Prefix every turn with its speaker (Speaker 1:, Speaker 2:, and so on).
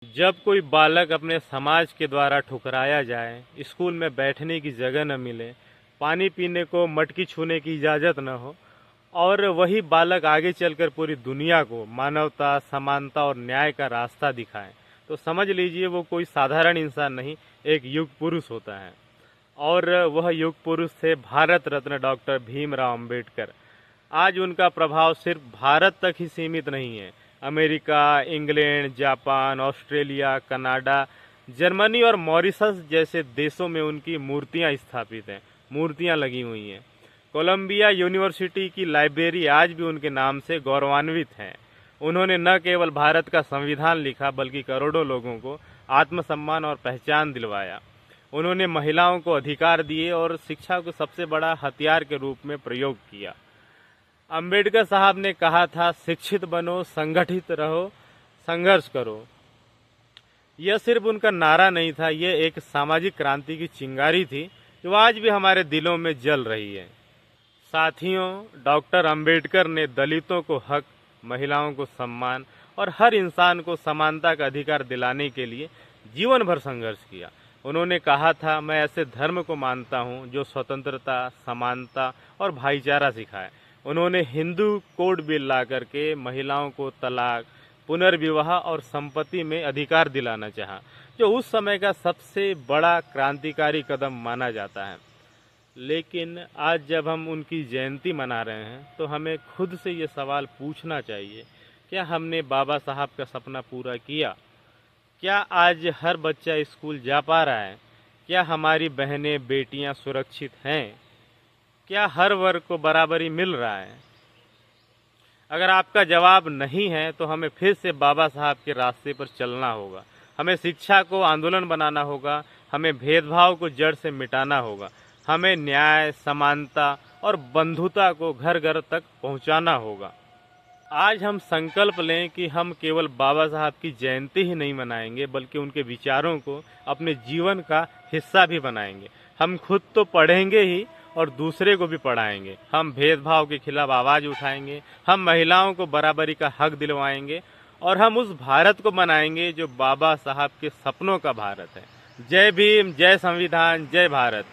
Speaker 1: जब कोई बालक अपने समाज के द्वारा ठुकराया जाए, स्कूल में बैठने की जगह न मिले, पानी पीने को मटकी छूने की इजाज़त न हो और वही बालक आगे चलकर पूरी दुनिया को मानवता, समानता और न्याय का रास्ता दिखाए, तो समझ लीजिए वो कोई साधारण इंसान नहीं, एक युग पुरुष होता है। और वह युग पुरुष थे भारत रत्न डॉक्टर भीमराव अंबेडकर। आज उनका प्रभाव सिर्फ भारत तक ही सीमित नहीं है। America, England, Japan, Australia, Canada, Germany और मॉरिशस जैसे देशों में उनकी मूर्तियां स्थापित हैं, मूर्तियां लगी हुई हैं। कोलंबिया यूनिवर्सिटी की लाइब्रेरी आज भी उनके नाम से गौरवान्वित है। उन्होंने न केवल भारत का संविधान लिखा बल्कि करोड़ों लोगों को आत्मसम्मान और पहचान दिलवाया। उन्होंने महिलाओं को अधिकार दिए और शिक्षा को सबसे बड़ा हथियार के रूप में प्रयोग किया। अंबेडकर साहब ने कहा था, शिक्षित बनो, संगठित रहो, संघर्ष करो। यह सिर्फ उनका नारा नहीं था, यह एक सामाजिक क्रांति की चिंगारी थी जो आज भी हमारे दिलों में जल रही है। साथियों, डॉक्टर अंबेडकर ने दलितों को हक, महिलाओं को सम्मान और हर इंसान को समानता का अधिकार दिलाने के लिए जीवन भर संघर्ष किया। उन्होंने कहा था, मैं ऐसे धर्म को मानता हूं जो स्वतंत्रता, समानता और भाईचारा सिखाए। उन्होंने हिंदू कोड बिल ला करके महिलाओं को तलाक, पुनर्विवाह और संपत्ति में अधिकार दिलाना चाहा, जो उस समय का सबसे बड़ा क्रांतिकारी कदम माना जाता है। लेकिन आज जब हम उनकी जयंती मना रहे हैं तो हमें खुद से ये सवाल पूछना चाहिए, क्या हमने बाबा साहब का सपना पूरा किया? क्या आज हर बच्चा स्कूल जा पा रहा है? क्या हमारी बहनें, बेटियां सुरक्षित हैं? क्या हर वर्ग को बराबरी मिल रहा है? अगर आपका जवाब नहीं है तो हमें फिर से बाबा साहब के रास्ते पर चलना होगा। हमें शिक्षा को आंदोलन बनाना होगा, हमें भेदभाव को जड़ से मिटाना होगा, हमें न्याय, समानता और बंधुता को घर घर तक पहुंचाना होगा। आज हम संकल्प लें कि हम केवल बाबा साहब की जयंती ही नहीं मनाएंगे बल्कि उनके विचारों को अपने जीवन का हिस्सा भी बनाएंगे। हम खुद तो पढ़ेंगे ही और दूसरे को भी पढ़ाएंगे। हम भेदभाव के खिलाफ आवाज़ उठाएंगे, हम महिलाओं को बराबरी का हक दिलवाएंगे और हम उस भारत को बनाएंगे जो बाबा साहब के सपनों का भारत है। जय भीम, जय संविधान, जय भारत।